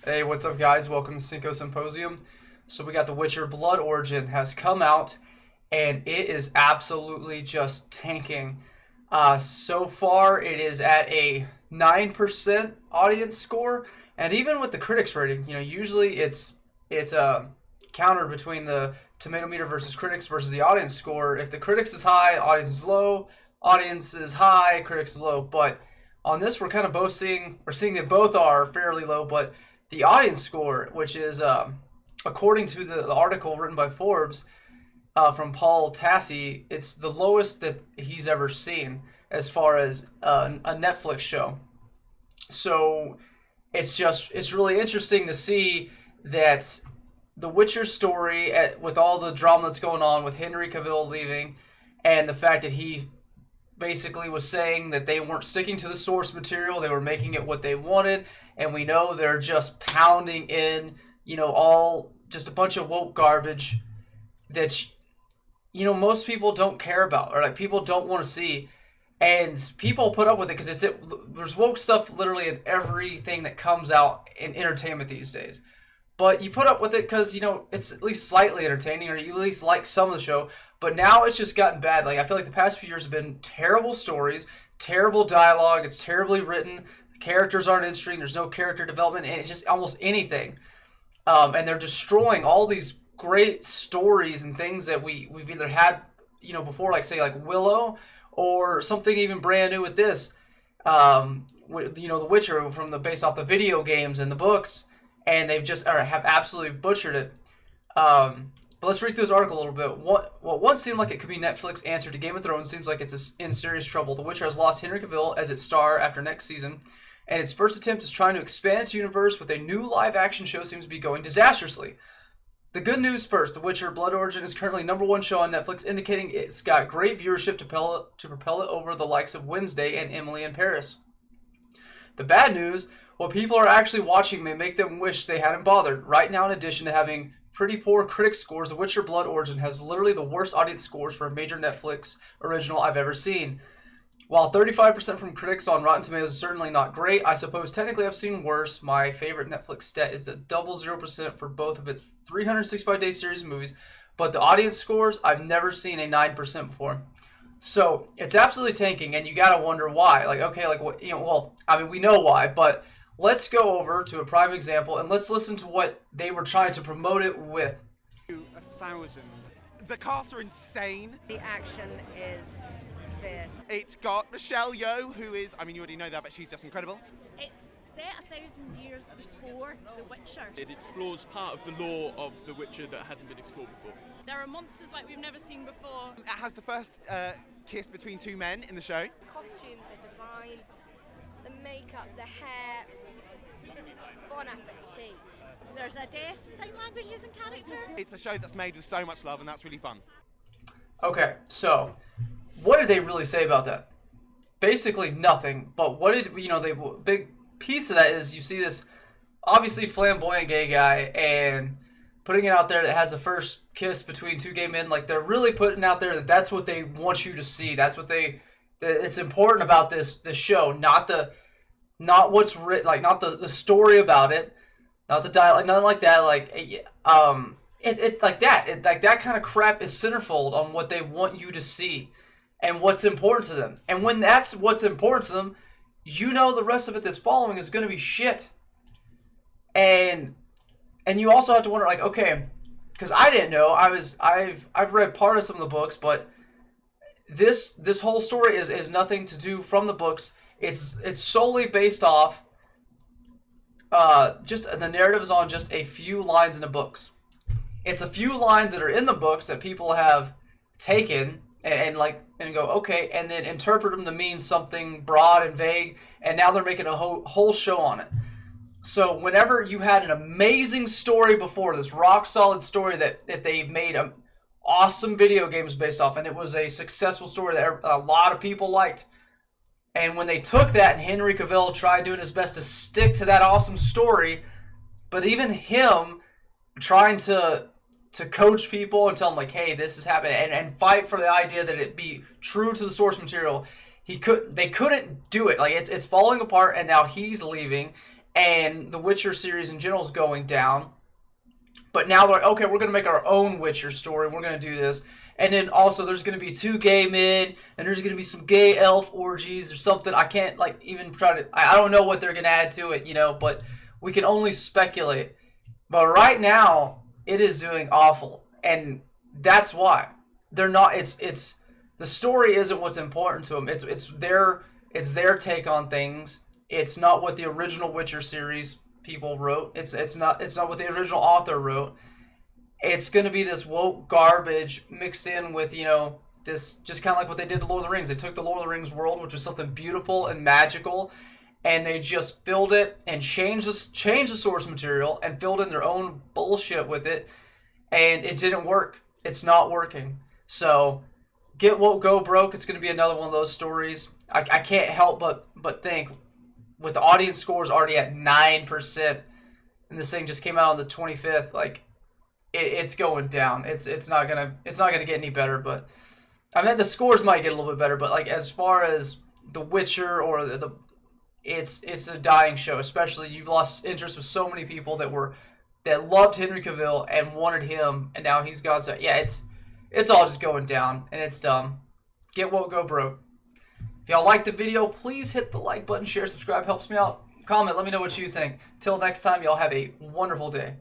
Hey, what's up, guys? Welcome to Cinco Symposium. So we got The Witcher Blood Origin has come out, and it is absolutely just tanking. So far, it is at a 9% audience score, and even with the critics rating, usually it's countered between the tomato meter versus critics versus the audience score. If the critics is high, audience is low. Audience is high, critics is low. But on this, we're kind of both seeing that both are fairly low, but the audience score, which is according to the article written by Forbes from Paul Tassi, it's the lowest that he's ever seen as far as a Netflix show. So it's really interesting to see that the Witcher story, with all the drama that's going on with Henry Cavill leaving, and the fact that he basically was saying that they weren't sticking to the source material, they were making it what they wanted, and we know they're just pounding in, all just a bunch of woke garbage that, most people don't care about, or like people don't want to see, and people put up with it because there's woke stuff literally in everything that comes out in entertainment these days. But you put up with it because, it's at least slightly entertaining, or you at least like some of the show. But now it's just gotten bad. Like, I feel like the past few years have been terrible stories, terrible dialogue, it's terribly written, the characters aren't interesting, there's no character development, and it's just almost anything. And they're destroying all these great stories and things that we've either had, before, like, say, like Willow, or something even brand new with this. The Witcher, based off the video games and the books, and they've just have absolutely butchered it. But let's read through this article a little bit. What once seemed like it could be Netflix's answer to Game of Thrones seems like it's in serious trouble. The Witcher has lost Henry Cavill as its star after next season, and its first attempt is trying to expand its universe with a new live-action show seems to be going disastrously. The good news first. The Witcher Blood Origin is currently #1 show on Netflix, indicating it's got great viewership to propel it over the likes of Wednesday and Emily in Paris. The bad news, what people are actually watching may make them wish they hadn't bothered. Right now, in addition to having pretty poor critic scores, The Witcher Blood Origin has literally the worst audience scores for a major Netflix original I've ever seen. While 35% from critics on Rotten Tomatoes is certainly not great, I suppose technically I've seen worse. My favorite Netflix stat is that double 0% for both of its 365-day series of movies, but the audience scores, I've never seen a 9% before. So it's absolutely tanking, and you gotta wonder why. Like, okay, like what? We know why, but let's go over to a prime example and let's listen to what they were trying to promote it with. 1,000. The casts are insane. The action is fierce. It's got Michelle Yeoh, who is, you already know that, but she's just incredible. It's set 1,000 years before The Witcher. It explores part of the lore of The Witcher that hasn't been explored before. There are monsters like we've never seen before. It has the first kiss between two men in the show. The costumes are divine. The makeup, the hair. Bon appetit. There's a deaf sign language using character. It's a show that's made with so much love, and that's really fun. Okay, so what did they really say about that? Basically nothing. But what did big piece of that is you see this obviously flamboyant gay guy and putting it out there that has the first kiss between two gay men. Like, they're really putting out there that that's what they want you to see. That's what it's important about this show, not what's written, like not the story about it, not the dialogue, nothing like that. Like it's like that. That kind of crap is centerfold on what they want you to see and what's important to them. And when that's what's important to them, the rest of it that's following is going to be shit. And you also have to wonder, like, okay, because I didn't know. I've read part of some of the books, but this whole story is nothing to do from the books. It's solely based off just the narrative is on just a few lines in the books. It's a few lines that are in the books that people have taken and go, okay, and then interpret them to mean something broad and vague, and now they're making a whole show on it. So whenever you had an amazing story before, this rock solid story that they made awesome video games based off, and it was a successful story that a lot of people liked. And when they took that and Henry Cavill tried doing his best to stick to that awesome story, but even him trying to coach people and tell them, like, hey, this is happening, and fight for the idea that it be true to the source material, they couldn't do it. Like, it's falling apart, and now he's leaving. and the Witcher series in general is going down. But now they're like, okay, we're going to make our own Witcher story. We're going to do this. And then also there's going to be 2 gay men, and there's going to be some gay elf orgies or something. I can't like even try to, I don't know what they're going to add to it, you know, but we can only speculate. But right now, it is doing awful. And that's why. They're not, it's the story isn't what's important to them. It's their take on things. It's not what the original Witcher series people wrote. It's not what the original author wrote. It's going to be this woke garbage mixed in with, you know, this just kind of like what they did to Lord of the Rings. They took the Lord of the Rings world, which was something beautiful and magical, and they just filled it and changed the source material and filled in their own bullshit with it, and it didn't work. It's not working. So Get Woke, Go Broke. It's going to be another one of those stories. I can't help but think, with the audience scores already at 9%, and this thing just came out on the 25th, like, it's going down. It's not gonna get any better. But I mean, the scores might get a little bit better. But like as far as The Witcher or it's a dying show. Especially you've lost interest with so many people that loved Henry Cavill and wanted him, and now he's gone. So yeah, it's all just going down, and it's dumb. Get Woke, Go Broke. If y'all like the video, please hit the like button, share, subscribe, helps me out. Comment, let me know what you think. Till next time, y'all have a wonderful day.